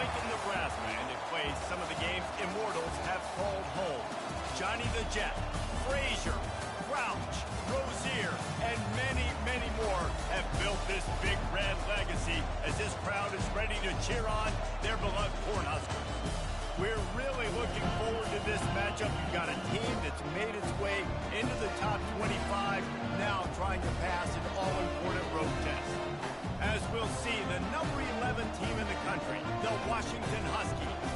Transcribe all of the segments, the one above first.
Lincoln, Nebraska, and it plays some of the games immortals have called home. Johnny the Jet, Frazier, Crouch, Rozier, and many, many more have built this Big Red legacy as this crowd is ready to cheer on their beloved Cornhuskers. We're really looking forward to this matchup. You've got a team that's made its way into the top 25, now trying to pass an all-important road test. As we'll see, the number 11 team in the country, the Washington Huskies,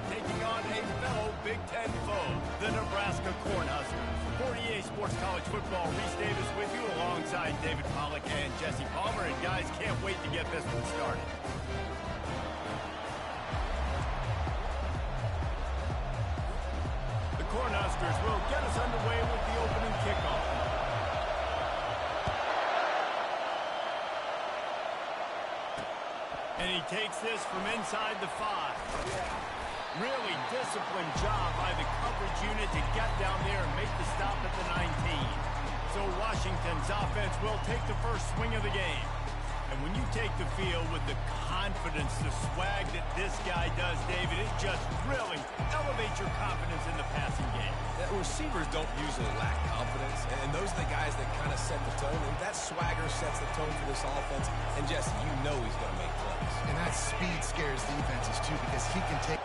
taking on a fellow Big Ten foe, the Nebraska Cornhuskers. For EA Sports College Football, Reese Davis with you alongside David Pollack and Jesse Palmer. And guys, can't wait to get this one started. The Cornhuskers will get us underway with the opening kickoff. And he takes this from inside the 5. Really disciplined job by the coverage unit to get down there and make the stop at the 19. So Washington's offense will take the first swing of the game. And when you take the field with the confidence, the swag that this guy does, David, it just really elevates your confidence in the passing game. Receivers don't usually lack confidence, and those are the guys that kind of set the tone. And that swagger sets the tone for this offense. And Jesse, you know he's going to make plays. And that speed scares defenses, too, because he can take...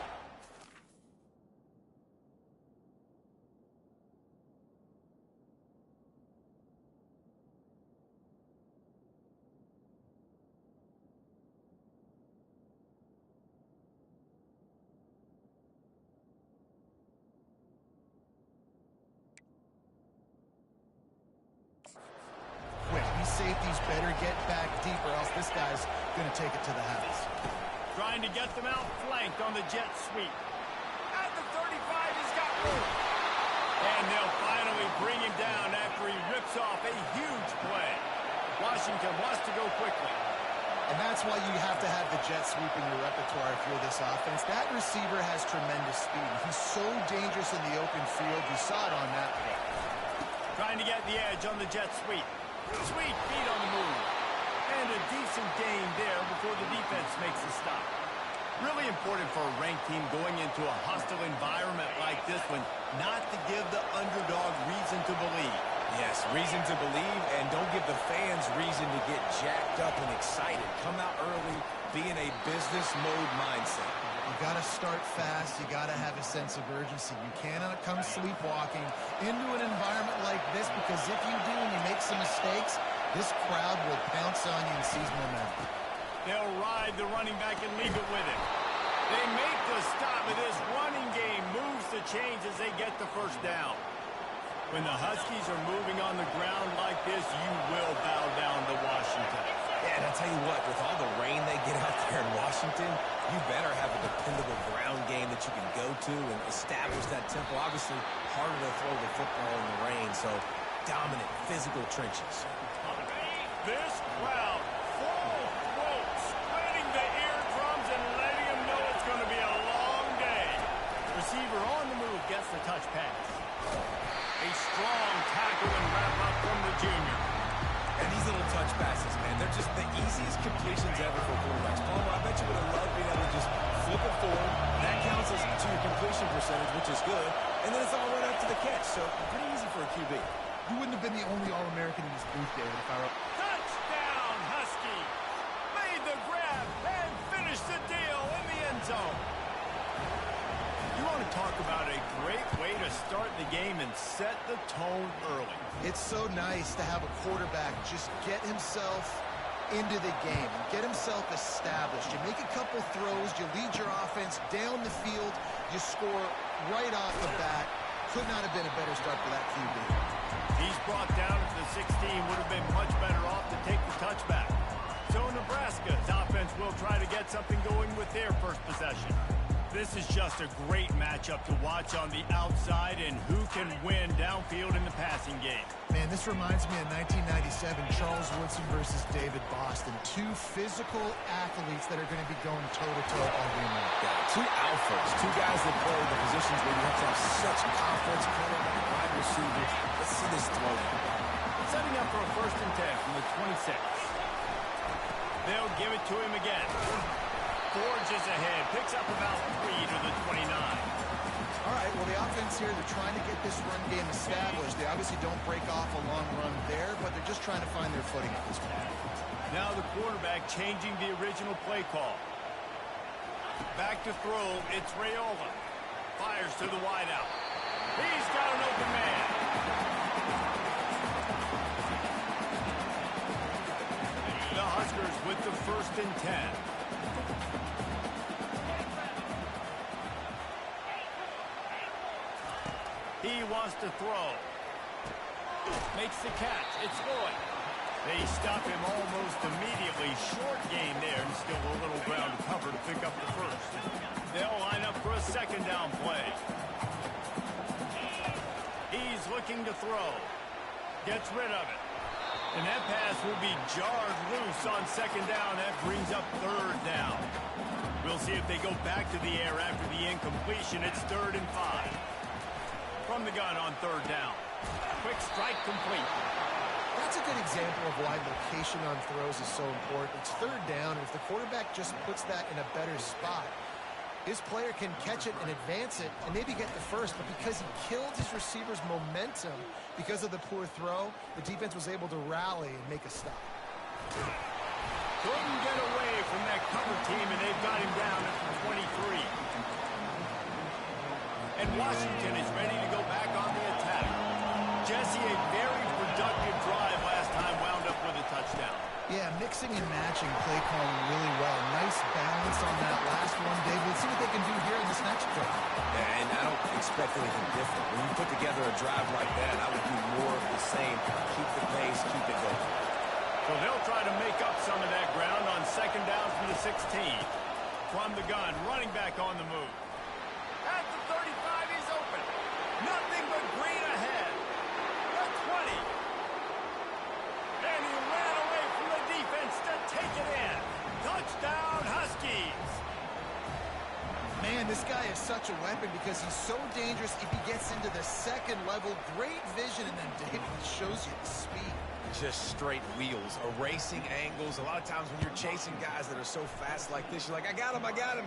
Safeties better get back deep, or else this guy's going to take it to the house. Trying to get them out flanked on the jet sweep. At the 35, he's got room. And they'll finally bring him down after he rips off a huge play. Washington wants to go quickly. And that's why you have to have the jet sweep in your repertoire if you're this offense. That receiver has tremendous speed. He's so dangerous in the open field. You saw it on that play. Trying to get the edge on the jet sweep. Sweet feet on the move. And a decent gain there before the defense makes the stop. Really important for a ranked team going into a hostile environment like this one not to give the underdog reason to believe. Yes, reason to believe, and don't give the fans reason to get jacked up and excited. Come out early, be in a business mode mindset. You got to start fast. You got to have a sense of urgency. You cannot come sleepwalking into an environment like this, because if you do and you make some mistakes, this crowd will pounce on you and seize momentum. They'll ride the running back and leave it with him. They make the stop, and this running game moves the chains as they get the first down. When the Huskies are moving on the ground like this, you will bow down to Washington. Yeah, and I'll tell you what, with all the rain they get out there in Washington, you better have a dependable ground game that you can go to and establish that tempo. Obviously, harder to throw the football in the rain, so dominant, physical trenches. This crowd, full throat, splitting the eardrums and letting them know it's going to be a long day. Receiver on the move gets the touch pass. A strong tackle and wrap up from the junior. And these little touch passes, man, they're just the easiest completions ever for quarterbacks. Palmer, I bet you would have loved being able to just flip it forward. That counts as to your completion percentage, which is good. And then it's all right up to the catch, so pretty easy for a QB. You wouldn't have been the only All-American in this booth, David, if I were... Touchdown, Husky! Made the grab and finished the deal in the end zone. You want to talk about a great way to start the game and set the tone early. It's so nice to have a quarterback just get himself into the game and get himself established. You make a couple throws, you lead your offense down the field, you score right off the bat. Could not have been a better start for that QB. He's brought down at the 16, would have been much better off to take the touchback. So Nebraska's offense will try to get something going with their first possession. This is just a great matchup to watch on the outside, and who can win downfield in the passing game. Man, this reminds me of 1997, Charles Woodson versus David Boston. Two physical athletes that are going to be going toe-to-toe all game long. Yeah, two alphas, two guys that play the positions where you have to have such confidence, quarterback and wide receiver. Let's see this throw. Setting up for a 1st and 10 from the 26. They'll give it to him again. Forges ahead. Picks up about 3 to the 29. All right, well, the offense here, they're trying to get this run game established. They obviously don't break off a long run there, but they're just trying to find their footing at this point. Now the quarterback changing the original play call. Back to throw, it's Raiola. Fires to the wideout. He's got an open man. The Huskers with the 1st and 10. He wants to throw. Makes the catch. It's Lloyd. They stop him almost immediately. Short gain there, and still a little ground to cover to pick up the 1st. They'll line up for a 2nd down play. He's looking to throw. Gets rid of it. And that pass will be jarred loose on 2nd down. That brings up 3rd down. We'll see if they go back to the air after the incompletion. It's 3rd and 5. From the gun on 3rd down. Quick strike complete. That's a good example of why location on throws is so important. It's 3rd down, and if the quarterback just puts that in a better spot, his player can catch it and advance it and maybe get the 1st, but because he killed his receiver's momentum because of the poor throw, the defense was able to rally and make a stop. Couldn't get away from that cover team, and they've got him down at the 23. And Washington is ready to go back on the attack. Jesse, a very productive drive last time, wound up with a touchdown. Yeah, mixing and matching play calling really well. Nice balance on that last one, Dave. Let's see what they can do here in this next drive. Yeah, and I don't expect anything different. When you put together a drive like that, I would do more of the same. Keep the pace, keep it going. So they'll try to make up some of that ground on 2nd down from the 16. From the gun, running back on the move. At the 35, he's open. Nothing but green ahead. The 20. And he ran away from the defense to take it in. Touchdown, Huskies. Man, this guy is such a weapon because he's so dangerous if he gets into the 2nd level. Great vision, and then David shows you the speed. Just straight wheels, erasing angles. A lot of times when you're chasing guys that are so fast like this, you're like, I got him, I got him.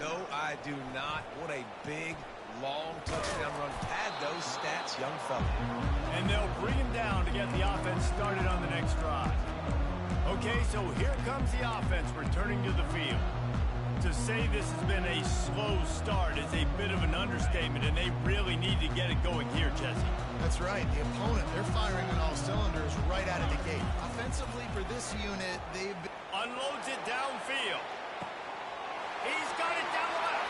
No, I do not. What a big, long touchdown run. Pad those stats, young fella. And they'll bring him down to get the offense started on the next drive. Okay, so here comes the offense returning to the field. To say this has been a slow start is a bit of an understatement, and they really need to get it going here, Jesse. That's right. The opponent, they're firing on all cylinders right out of the gate. Offensively for this unit, they've been... Unloads it downfield. He's got it down the left.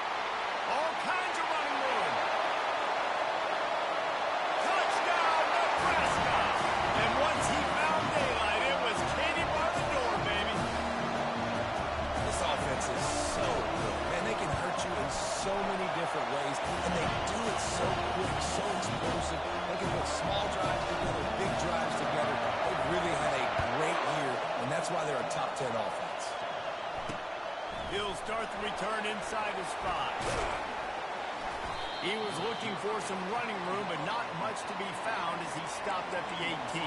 All kinds of running room. Touchdown, Nebraska. And once he found daylight, it was Katie bar the door, baby. This offense is so good. Man, they can hurt you in so many different ways, and they do it so quick, so explosive. They can put small drives together, big drives together. They've really had a great year, and that's why they're a top 10 offense. He'll start the return inside his spot. He was looking for some running room, but not much to be found as he stopped at the 18.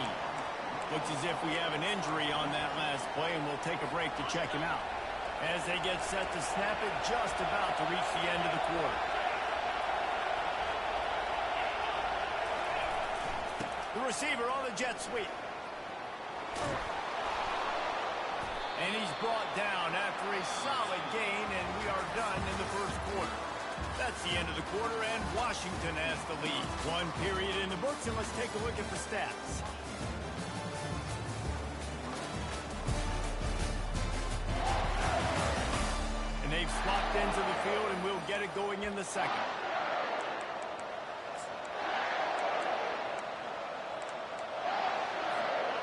Looks as if we have an injury on that last play, and we'll take a break to check him out. As they get set to snap it, just about to reach the end of the quarter. The receiver on the jet sweep. And he's brought down after a solid gain, and we are done in the 1st quarter. That's the end of the quarter, and Washington has the lead. 1 period in the books, and let's take a look at the stats. And they've swapped ends of the field, and we'll get it going in the 2nd.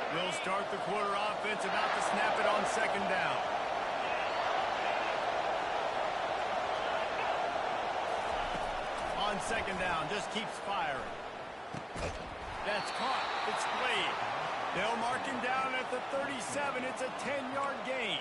We'll start the quarter offense, about to snap it on 2nd down. On 2nd down, just keeps firing. That's caught. It's played. They'll mark him down at the 37. It's a 10-yard gain.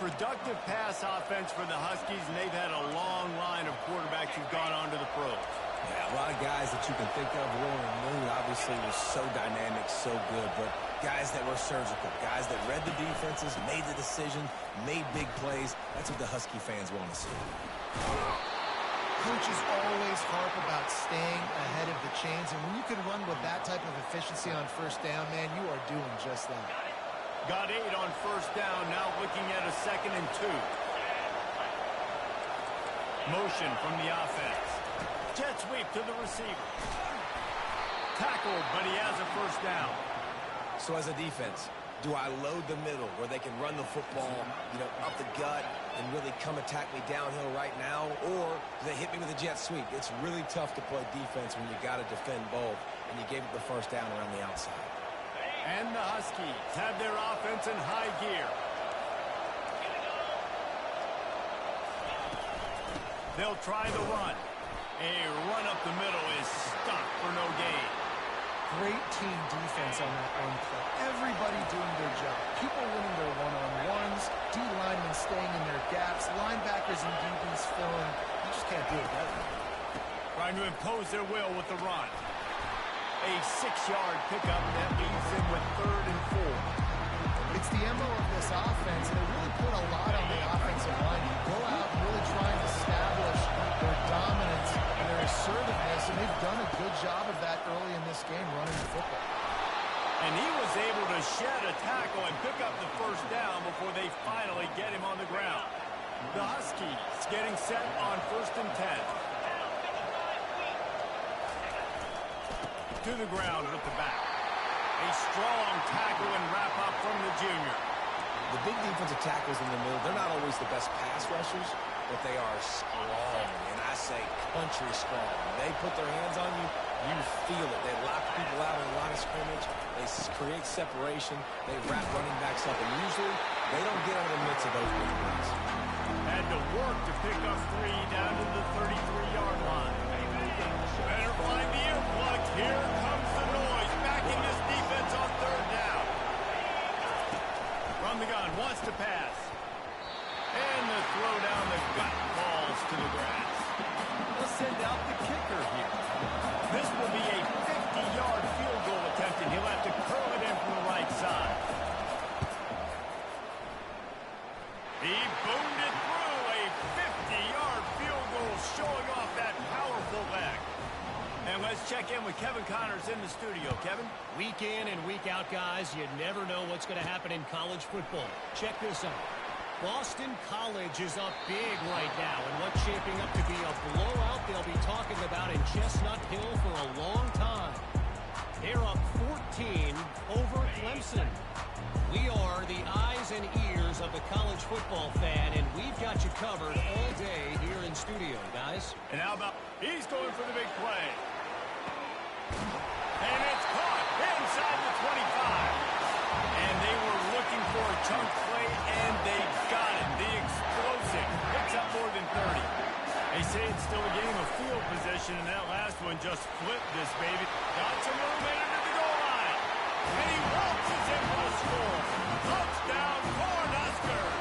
Productive pass offense for the Huskies, and they've had a long line of quarterbacks who've gone on to the pros. Yeah, a lot of guys that you can think of. Warren Moon obviously was so dynamic, so good, but Guys that were surgical, guys that read the defenses, made the decision, made big plays. That's what the Husky fans want to see. Coaches always harp about staying ahead of the chains, and when you can run with that type of efficiency on first down, man, you are doing just that. Got 8 on first down, now looking at a 2nd and 2. Motion from the offense. Jet sweep to the receiver. Tackled, but he has a first down. So as a defense, do I load the middle where they can run the football, up the gut and really come attack me downhill right now? Or do they hit me with a jet sweep? It's really tough to play defense when you got to defend both, and you gave it the first down around the outside. And the Huskies have their offense in high gear. They'll try the run. A run up the middle is stopped for no gain. Great team defense on that run play. Everybody doing their job. People winning their one-on-ones, D linemen staying in their gaps, linebackers and DBs filling. You just can't do it better. Trying to impose their will with the run. A 6-yard pickup that leaves them with 3rd and 4. It's the MO of this offense, and they really put a lot on the offensive line. You go out and really try and establish their dominance and their assertiveness, and they've done a good job of that early in this game running the football. And he was able to shed a tackle and pick up the first down before they finally get him on the ground. The Huskies getting set on 1st and 10. To the ground with the back. A strong tackle and wrap-up from the junior. The big defensive tackles in the middle, they're not always the best pass rushers, but they are strong, and I say country strong. When they put their hands on you, you feel it. They lock people out in the line of scrimmage. They create separation. They wrap running backs up, and usually they don't get out of the midst of those big plays. Had to work to pick up 3 down to the 33-yard line. Better find the earplug. Here comes the noise. Back in this defense on 3rd down. From the gun, wants to pass. And the throw down the gut falls to the grass. They'll send out the kicker here. This will be a 50-yard field goal attempt, and he'll have to curl it in from the right side. He boomed it through. A 50-yard field goal showing off that powerful leg. And let's check in with Kevin Connors in the studio. Kevin? Week in and week out, guys, you never know what's going to happen in college football. Check this out. Boston College is up big right now, and what's shaping up to be a blowout they'll be talking about in Chestnut Hill for a long time. They're up 14 over Clemson. We are the eyes and ears of the college football fan, and we've got you covered all day here in studio, guys. And how about he's going for the big play. And it's caught inside the 25. And they were looking for a chunk play, and they got it. The explosive picks up more than 30. They say it's still a game of field position, and that last one just flipped this baby. Got some room in it at the goal line. And he waltzes in for the score. Touchdown, Cornhuskers.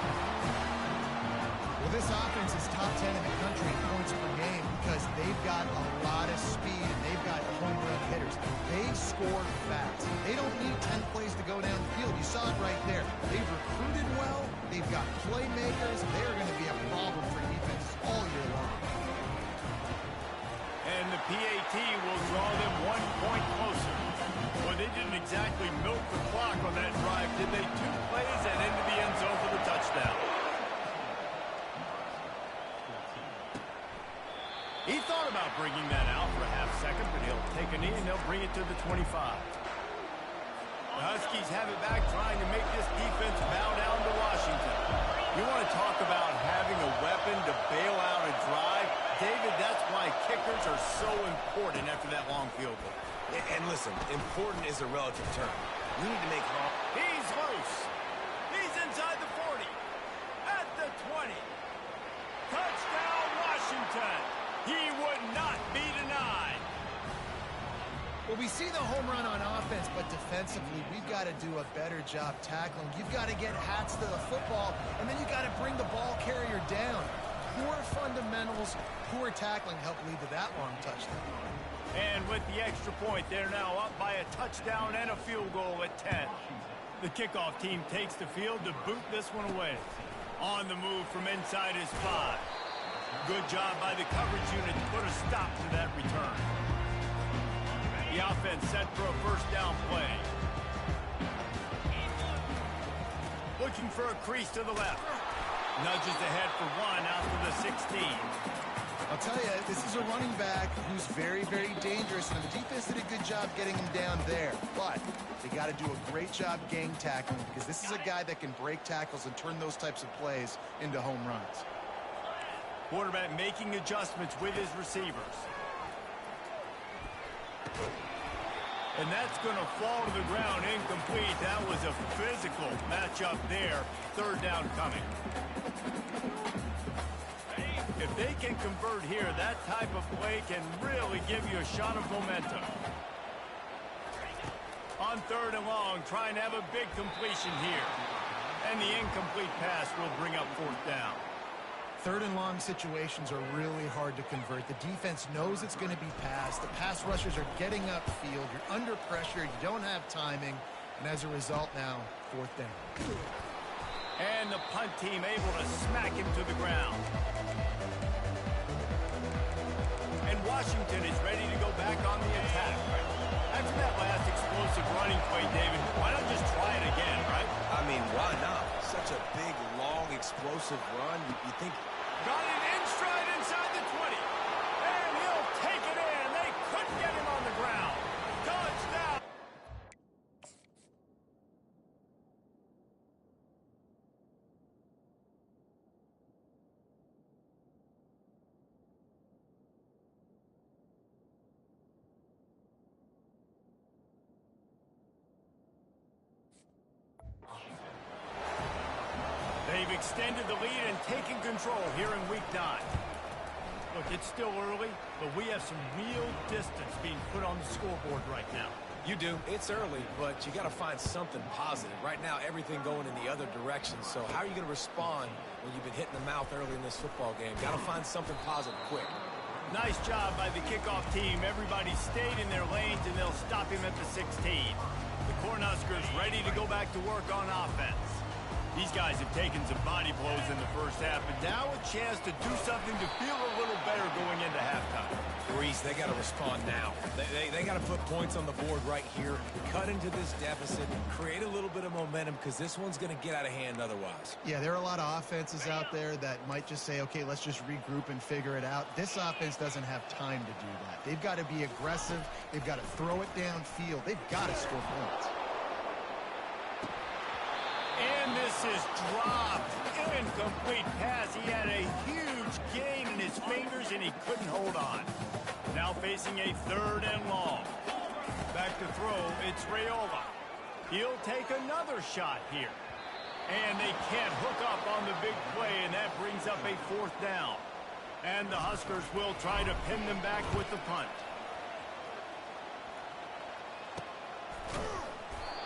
Well, this offense is top 10 in the country in points per game because they've got a lot of speed and they've got home run hitters. They score fast. They don't need 10 plays to go down the field. You saw it right there. They've recruited well. They've got playmakers. They're going to be a problem for defenses all year long. And the PAT will draw them 1 point closer. Well, they didn't exactly milk the clock on that drive, did they? 2 plays and into the end zone for the touchdown. He thought about bringing that out for a half second, but he'll take a knee and they'll bring it to the 25. The Huskies have it back, trying to make this defense bow down to Washington. You want to talk about having a weapon to bail out a drive? David, that's why kickers are so important after that long field goal. And listen, important is a relative term. We need to make home. He's loose. He's inside the 40. At the 20. Touchdown, Washington. He would not be denied. Well, we see the home run on offense, but defensively, we've got to do a better job tackling. You've got to get hats to the football, and then you've got to bring the ball carrier down. Poor fundamentals, poor tackling help lead to that long touchdown. And with the extra point, they're now up by a touchdown and a field goal at 10. The kickoff team takes the field to boot this one away. On the move from inside his 5. Good job by the coverage unit to put a stop to that return. The offense set for a first down play. Looking for a crease to the left. Nudges ahead for 1 out to the 16. I'll tell you, this is a running back who's very, very dangerous, and the defense did a good job getting him down there. But they got to do a great job gang tackling because this is a guy that can break tackles and turn those types of plays into home runs. Quarterback making adjustments with his receivers. And that's going to fall to the ground incomplete. That was a physical matchup there. Third down coming. If they can convert here, that type of play can really give you a shot of momentum. On third and long, trying to have a big completion here. And the incomplete pass will bring up fourth down. Third and long situations are really hard to convert. The defense knows it's going to be passed. The pass rushers are getting upfield. You're under pressure. You don't have timing. And as a result now, fourth down. And the punt team able to smack him to the ground. And Washington is ready to go back on the attack. After that last explosive running play, David, why not just try it again, right? I mean, why not? Such a big, long, explosive run. You think... Got it in stride inside the 20. And he'll take it in. They couldn't get him on the ground. Touchdown. They've extended the lead and taken control here in week 9. Look, it's still early, but we have some real distance being put on the scoreboard right now. You do. It's early, but you got to find something positive. Right now, everything going in the other direction. So how are you going to respond when you've been hit in the mouth early in this football game? Got to find something positive quick. Nice job by the kickoff team. Everybody stayed in their lanes, and they'll stop him at the 16. The Cornhuskers ready to go back to work on offense. These guys have taken some body blows in the first half, but now a chance to do something to feel a little better going into halftime. Reese, they got to respond now. They got to put points on the board right here, cut into this deficit, create a little bit of momentum because this one's going to get out of hand otherwise. Yeah, there are a lot of offenses out there that might just say, okay, let's just regroup and figure it out. This offense doesn't have time to do that. They've got to be aggressive. They've got to throw it downfield. They've got to score points. And this is dropped. Incomplete pass. He had a huge gain in his fingers, and he couldn't hold on. Now facing a third and long. Back to throw, it's Raiola. He'll take another shot here. And they can't hook up on the big play, and that brings up a fourth down. And the Huskers will try to pin them back with the punt.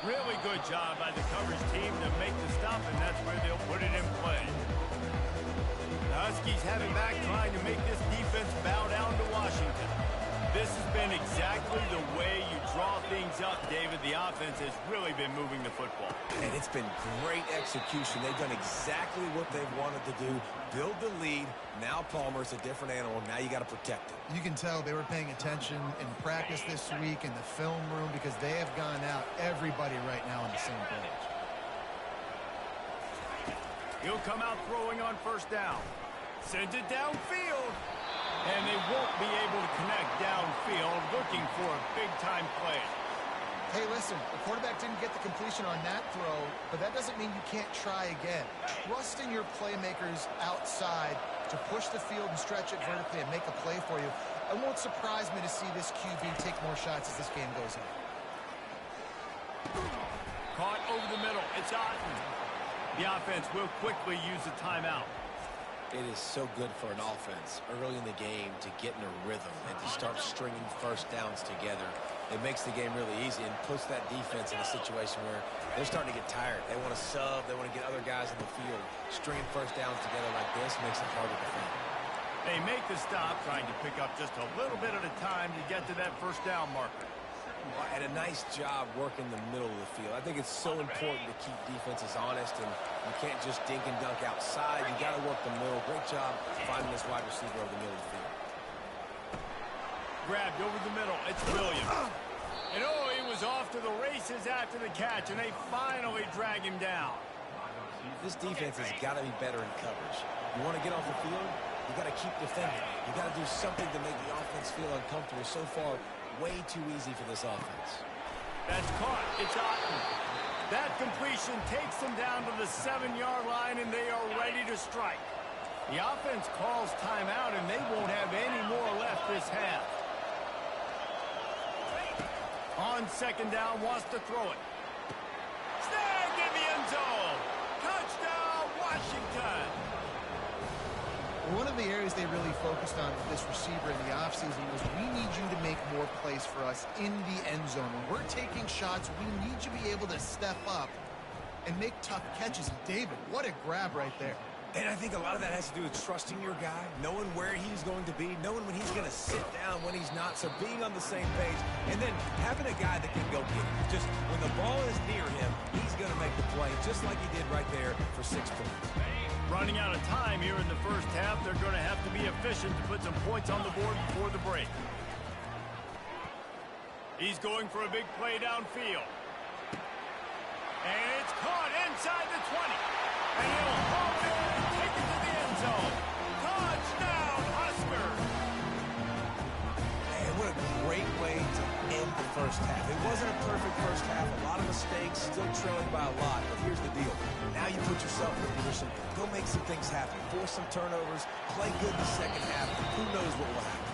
Really good job by the coverage team to make the stop, and that's where they'll put it in play. The Huskies have it back, trying to make this defense bow down to Washington. This has been exactly the way you draw things up, David. The offense has really been moving the football. And it's been great execution. They've done exactly what they've wanted to do. Build the lead. Now Palmer's a different animal. Now you got to protect it. You can tell they were paying attention in practice this week in the film room because they have gone out, everybody right now on the same page. He'll come out throwing on first down. Sends it downfield. And they won't be able to connect downfield, looking for a big-time play. Hey, listen, the quarterback didn't get the completion on that throw, but that doesn't mean you can't try again. Trust in your playmakers outside to push the field and stretch it vertically and make a play for you. It won't surprise me to see this QB take more shots as this game goes on. Caught over the middle. It's Otten. The offense will quickly use a timeout. It is so good for an offense early in the game to get in a rhythm and to start stringing first downs together. It makes the game really easy and puts that defense in a situation where they're starting to get tired. They want to sub. They want to get other guys in the field. Stringing first downs together like this makes it hard to defend. They make the stop, trying to pick up just a little bit at a time to get to that first down marker. Well, and a nice job working the middle of the field. I think it's so important to keep defenses honest, and you can't just dink and dunk outside. You got to work the middle. Great job finding this wide receiver over the middle of the field. Grabbed over the middle. It's Williams. And oh, he was off to the races after the catch, and they finally drag him down. This defense has got to be better in coverage. You want to get off the field, you got to keep defending. You got to do something to make the offense feel uncomfortable. So far, way too easy for this offense. That's caught. It's Otten. That completion takes them down to the 7-yard line, and they are ready to strike. The offense calls timeout, and they won't have any more left this half. On second down, wants to throw it. Snagged in the end zone. Touchdown, Washington. One of the areas they really focused on with this receiver in the offseason was we need you to make more plays for us in the end zone. When we're taking shots, we need you to be able to step up and make tough catches. And David, what a grab right there. And I think a lot of that has to do with trusting your guy, knowing where he's going to be, knowing when he's going to sit down, when he's not, so being on the same page, and then having a guy that can go get it. Just when the ball is near him, he's going to make the play, just like he did right there for 6 points. Running out of time here in the first half, they're going to have to be efficient to put some points on the board before the break. He's going for a big play downfield. And it's caught inside the 20. And he'll hop it and take it to the end zone. Touchdown, Huskers! Man, what a great way to end the first half. It wasn't a perfect first half. A lot of mistakes, still trailing by a lot. But here's the deal. Now you put yourself in a position. Go make some things happen. Force some turnovers. Play good in the second half. Who knows what will happen?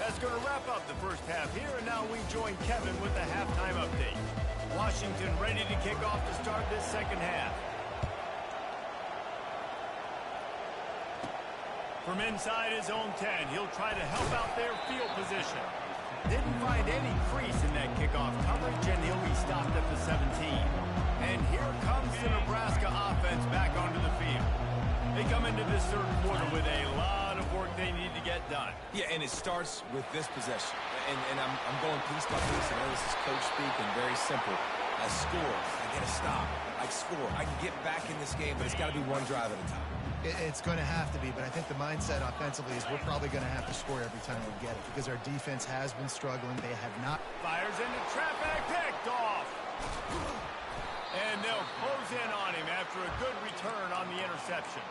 That's going to wrap up the first half here, and now we join Kevin with the halftime update. Washington ready to kick off to start this second half. From inside his own 10, he'll try to help out their field position. Didn't find any crease in that kickoff coverage, and he'll be stopped at the 17. And here comes the Nebraska offense back onto the field. They come into this third quarter with a lot of work they need to get done. Yeah, and it starts with this possession. And I'm going piece by piece. I know this is coach speak and very simple. I score. I get a stop. I score. I can get back in this game, but it's got to be one drive at a time. It's going to have to be, but I think the mindset offensively is we're probably going to have to score every time we get it because our defense has been struggling. They have not. Fires into traffic, picked off. And they'll close in on him after a good return on the interception.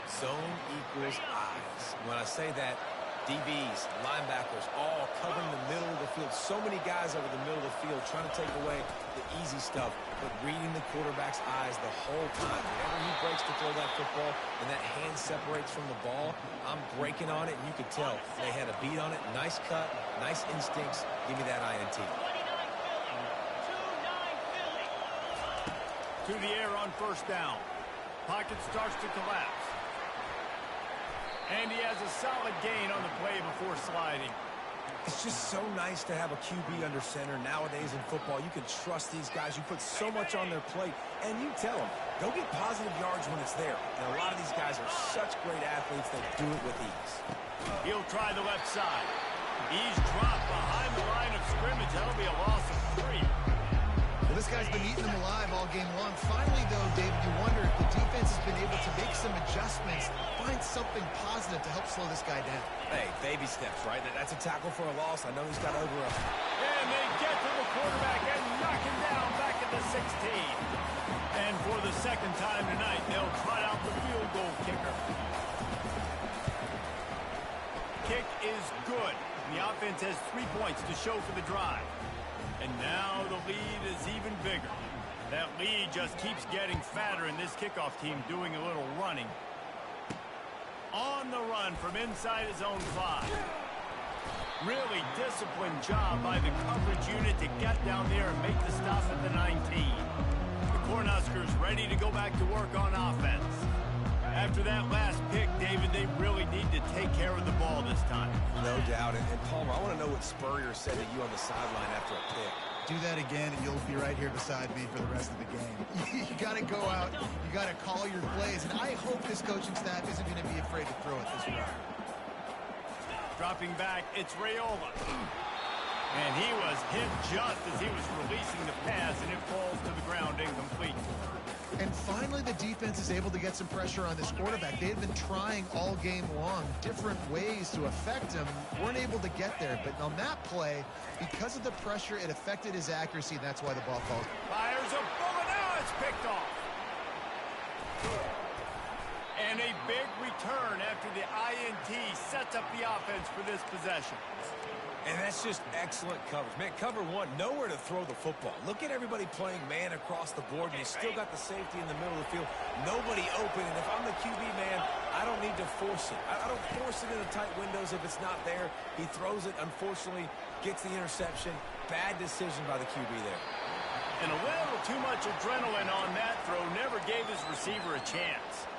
Zone equals eyes. When I say that, DBs, linebackers, all covering the middle of the field. So many guys over the middle of the field trying to take away the easy stuff, but reading the quarterback's eyes the whole time. Whenever he breaks to throw that football and that hand separates from the ball, I'm breaking on it, and you could tell they had a beat on it. Nice cut, nice instincts. Give me that INT. To the air on first down. Pocket starts to collapse. And he has a solid gain on the play before sliding. It's just so nice to have a QB under center. Nowadays in football, you can trust these guys. You put so much on their plate, and you tell them, go get positive yards when it's there. And a lot of these guys are such great athletes that do it with ease. He'll try the left side. He's dropped behind the line of scrimmage. That'll be a loss of 3. Well, this guy's been eating them alive all game long. Finally, though, David, you wonder if the defense has been able to make some adjustments, find something positive to help slow this guy down. Hey, baby steps, right? That's a tackle for a loss. I know he's got over a... And they get to the quarterback and knock him down back at the 16. And for the second time tonight, they'll try out the field goal kicker. Kick is good. The offense has 3 points to show for the drive. And now the lead is even bigger. That lead just keeps getting fatter, and this kickoff team doing a little running. On the run from inside his own 5. Really disciplined job by the coverage unit to get down there and make the stop at the 19. The Cornhuskers ready to go back to work on offense. After that last pick, David, they really need to take care of the ball this time. No doubt. And Palmer, I want to know what Spurrier said to you on the sideline after a pick. Do that again, and you'll be right here beside me for the rest of the game. You got to go out. You got to call your plays. And I hope this coaching staff isn't going to be afraid to throw it this way. Dropping back, it's Raiola. And he was hit just as he was releasing the pass, and it falls to the ground incomplete. And finally, the defense is able to get some pressure on this quarterback. They had been trying all game long different ways to affect him. Weren't able to get there. But on that play, because of the pressure, it affected his accuracy, and that's why the ball falls. Fires a bullet. Now it's picked off. And a big return after the INT sets up the offense for this possession. And that's just excellent coverage. Man, cover one, nowhere to throw the football. Look at everybody playing man across the board, and you still got the safety in the middle of the field. Nobody open, and if I'm the QB, man, I don't need to force it. I don't force it into tight windows if it's not there. He throws it, unfortunately, gets the interception. Bad decision by the QB there. And a little too much adrenaline on that throw never gave his receiver a chance.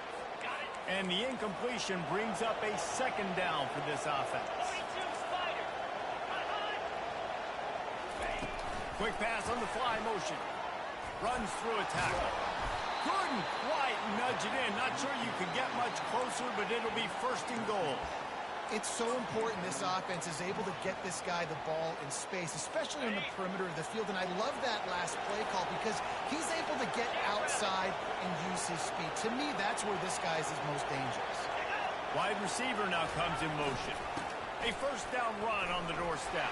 And the incompletion brings up a second down for this offense. Quick pass on the fly motion. Runs through a tackle. Couldn't quite nudge it in. Not sure you could get much closer, but it'll be first and goal. It's so important this offense is able to get this guy the ball in space, especially on the perimeter of the field. And I love that last play call because he's able to get outside and use his speed. To me, that's where this guy is his most dangerous. Wide receiver now comes in motion. A first down run on the doorstep.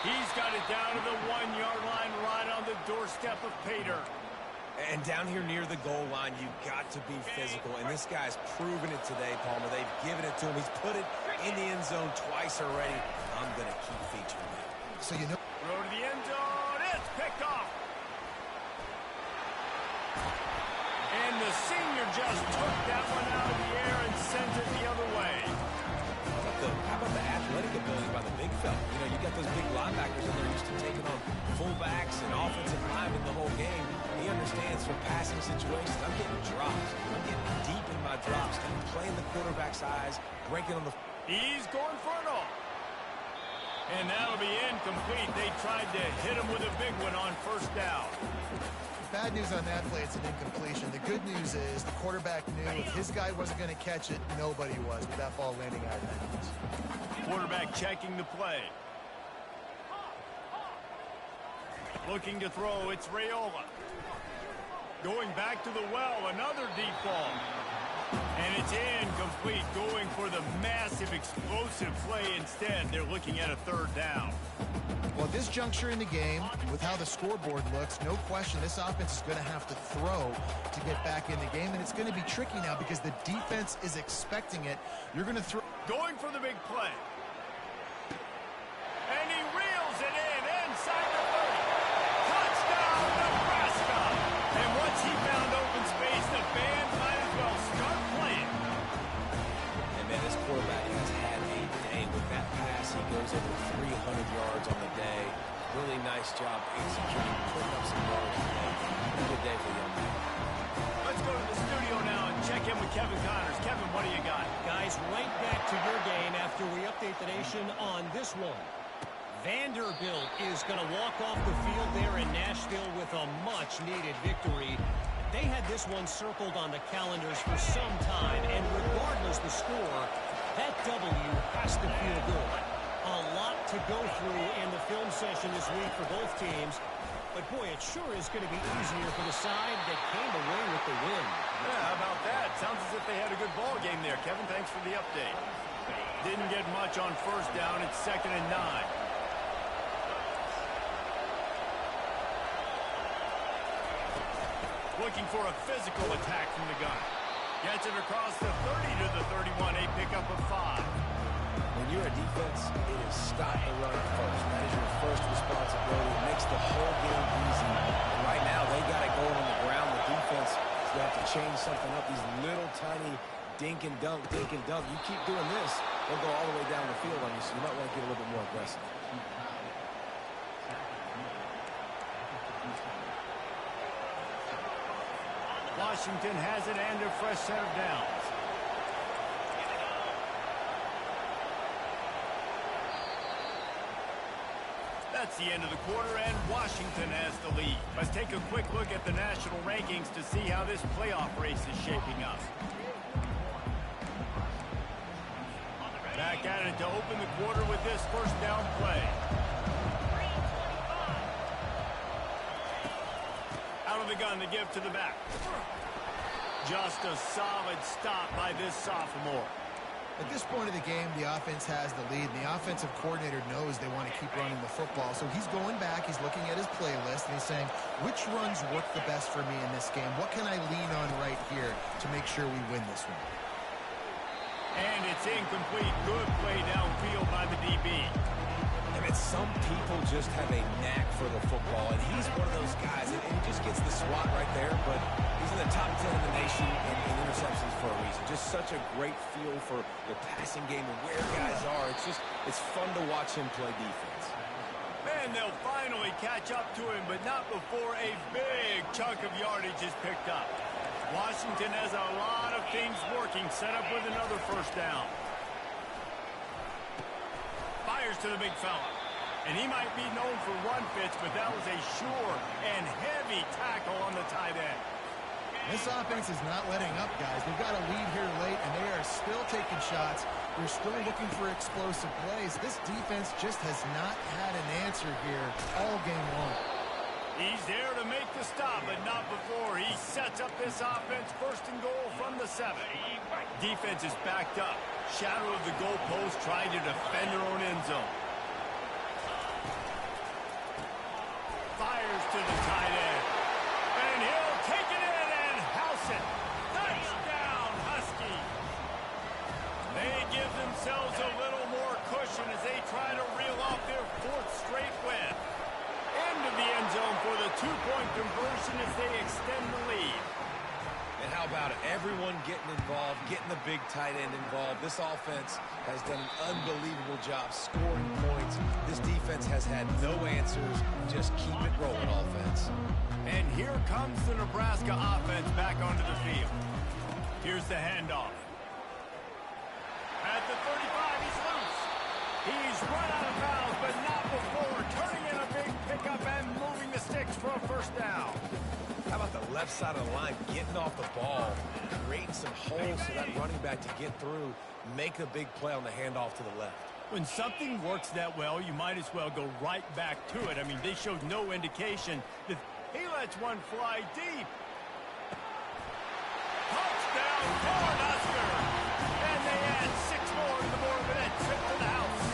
He's got it down to the 1-yard line right on the doorstep of Pater. And down here near the goal line, you've got to be physical. And this guy's proven it today, Palmer. They've given it to him. He's put it in the end zone twice already. I'm going to keep featuring that. So you know. Throw to the end zone. It's picked off. And the senior just took that one out of the air and sent it the other way. How about the athletic ability by the big fella? You know, you got those big linebackers in there used to taking on fullbacks and offensive linemen the whole game. He understands from passing situations. I'm getting drops. I'm getting deep in my drops. I'm playing the quarterback's eyes, breaking on the... He's going for it all. And that'll be incomplete. They tried to hit him with a big one on first down. Bad news on that play, it's an incompletion. The good news is the quarterback knew if his guy wasn't going to catch it, nobody was, with that ball landing out of bounds. Quarterback checking the play. Looking to throw, it's Raiola. Going back to the well, another deep ball. And it's incomplete, going for the massive explosive play instead. They're looking at a third down. Well, at this juncture in the game, with how the scoreboard looks, no question this offense is going to have to throw to get back in the game, and it's going to be tricky now because the defense is expecting it. You're going to throw. Going for the big play. And he reels it in inside the 30. Touchdown, Nebraska! And once he found open space, the band might as well start playing. And man, this quarterback has had a day with that pass. He goes over 300 yards on the day. Really nice job executing, putting up some yards today. Good day for the young man. Let's go to the studio now and check in with Kevin Connors. Kevin, what do you got? Guys, right back to your game after we update the nation on this one. Vanderbilt is going to walk off the field there in Nashville with a much-needed victory. They had this one circled on the calendars for some time, and regardless the score, that W has to feel good. A lot to go through in the film session this week for both teams, but boy, it sure is going to be easier for the side that came away with the win. Yeah, how about that? Sounds as if they had a good ball game there. Kevin, thanks for the update. Didn't get much on first down. It's 2nd and 9. Looking for a physical attack from the gun. Gets it across the 30 to the 31, a pickup of 5. When you're a defense, it is stop the run first. That is your first responsibility. It makes the whole game easy. And right now, they got it going on the ground. The defense is going to have to change something up. These little tiny dink and dunk, dink and dunk. You keep doing this, they'll go all the way down the field on you, so you might want to get a little bit more aggressive. Washington has it and a fresh set of downs. That's the end of the quarter, and Washington has the lead. Let's take a quick look at the national rankings to see how this playoff race is shaping up. Back at it to open the quarter with this first down play. Out of the gun to give to the back. Just a solid stop by this sophomore. At this point of the game, the offense has the lead, and the offensive coordinator knows they want to keep running the football. So he's going back, he's looking at his playlist, and he's saying, which runs work the best for me in this game? What can I lean on right here to make sure we win this one? And it's incomplete. Good play downfield by the DB. I mean, some people just have a knack for the football, and he's one of those guys, and he just gets the swat right there, but he's in the top 10 in the nation in interceptions for a reason. Just such a great feel for the passing game and where guys are. It's fun to watch him play defense. Man, they'll finally catch up to him, but not before a big chunk of yardage is picked up. Washington has a lot of things working, set up with another first down. Fires to the big fella. And he might be known for run fits, but that was a sure and heavy tackle on the tight end. This offense is not letting up, guys. They've got a lead here late, and they are still taking shots. They're still looking for explosive plays. This defense just has not had an answer here all game long. He's there to make the stop, but not before. He sets up this offense first and goal from the 7. Defense is backed up. Shadow of the goalpost trying to defend their own end zone. Fires to the tight end. And he'll take it in and house it. Touchdown, Husky. They give themselves a little more cushion as they try to reel off their 4th straight win. Into the end zone for the 2-point conversion as they extend the lead. And how about it? Everyone getting involved, getting the big tight end involved. This offense has done an unbelievable job scoring points. This defense has had no answers. Just keep it rolling, offense. And here comes the Nebraska offense back onto the field. Here's the handoff. At the 35, he's loose. He's run out of bounds, but not before turning in a big pickup and moving the sticks for a first down. How about the left side of the line, getting off the ball, creating some holes for that running back to get through, make a big play on the handoff to the left. When something works that well, you might as well go right back to it. I mean, they showed no indication that he lets one fly deep. Touchdown, Cornhusker! And they add 6 more to the board with that trip to the house.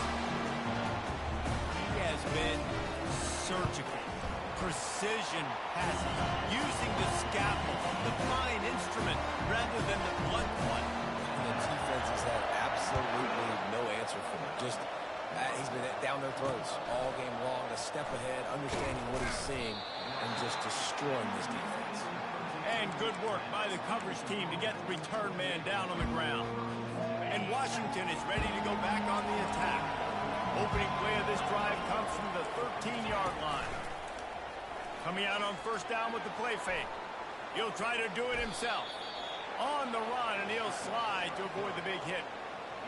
He has been surgical. Precision passing, using the scalpel, the fine instrument, rather than the blunt one. And the defense has had absolutely no answer for him. Just, he's been down their throats all game long, a step ahead, understanding what he's seeing, and just destroying this defense. And good work by the coverage team to get the return man down on the ground. And Washington is ready to go back on the attack. Opening play of this drive comes from the 13-yard line. Coming out on first down with the play fake. He'll try to do it himself. On the run, and he'll slide to avoid the big hit.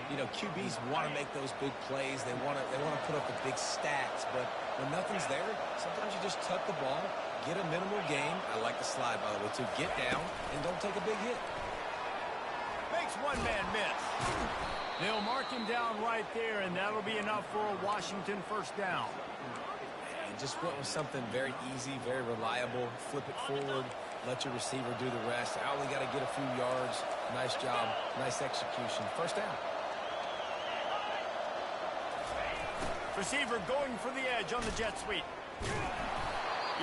You know, QBs want to make those big plays. They want to put up the big stats. But when nothing's there, sometimes you just tuck the ball, get a minimal gain. I like the slide, by the way, too. Get down and don't take a big hit. Makes one man miss. They'll mark him down right there, and that'll be enough for a Washington first down. Just went with something very easy, very reliable. Flip it forward, let your receiver do the rest. I only got to get a few yards. Nice job, nice execution. First down. Receiver going for the edge on the jet sweep.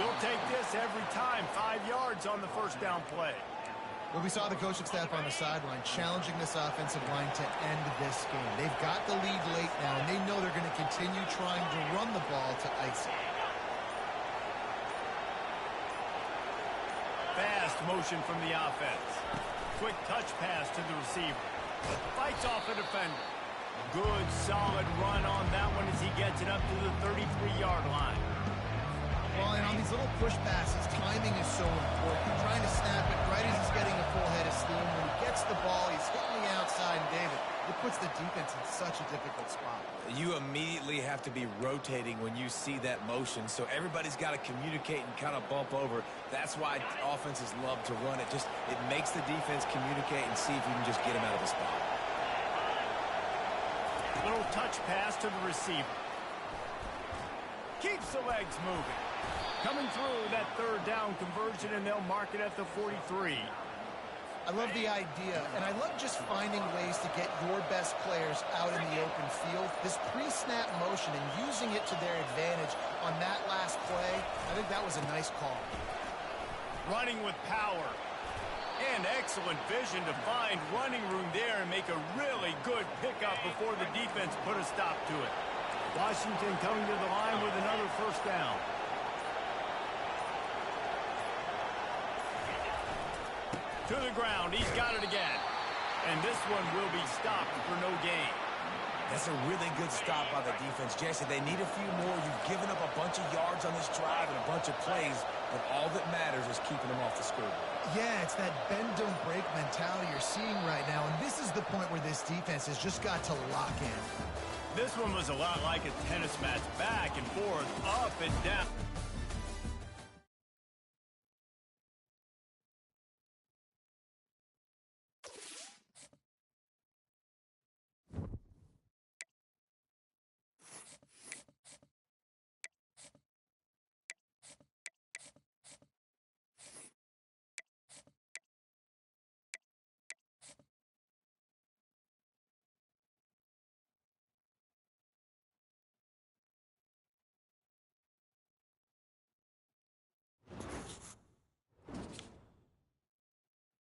You'll take this every time. 5 yards on the first down play. Well, we saw the coaching staff on the sideline challenging this offensive line to end this game. They've got the lead late now, and they know they're going to continue trying to run the ball to ice it. Fast motion from the offense. Quick touch pass to the receiver. Fights off a defender. Good, solid run on that one as he gets it up to the 33-yard line. Well, and on these little push passes, timing is so important. Trying to snap it right as he's getting a full head of steam. When he gets the ball, he's hitting the outside, and David, it puts the defense in such a difficult spot. You immediately have to be rotating when you see that motion, so everybody's got to communicate and kind of bump over. That's why offenses love to run it. It makes the defense communicate and see if you can just get him out of the spot. Little touch pass to the receiver. Keeps the legs moving. Coming through that third down conversion, and they'll mark it at the 43. I love the idea, and I love just finding ways to get your best players out in the open field. This pre-snap motion and using it to their advantage on that last play, I think that was a nice call. Running with power. And excellent vision to find running room there and make a really good pickup before the defense put a stop to it. Washington coming to the line with another first down. To the ground. He's got it again. And this one will be stopped for no gain. That's a really good stop by the defense. Jesse, they need a few more. You've given up a bunch of yards on this drive and a bunch of plays, but all that matters is keeping them off the scoreboard. Yeah, it's that bend, don't break mentality you're seeing right now, and this is the point where this defense has just got to lock in. This one was a lot like a tennis match, back and forth, up and down.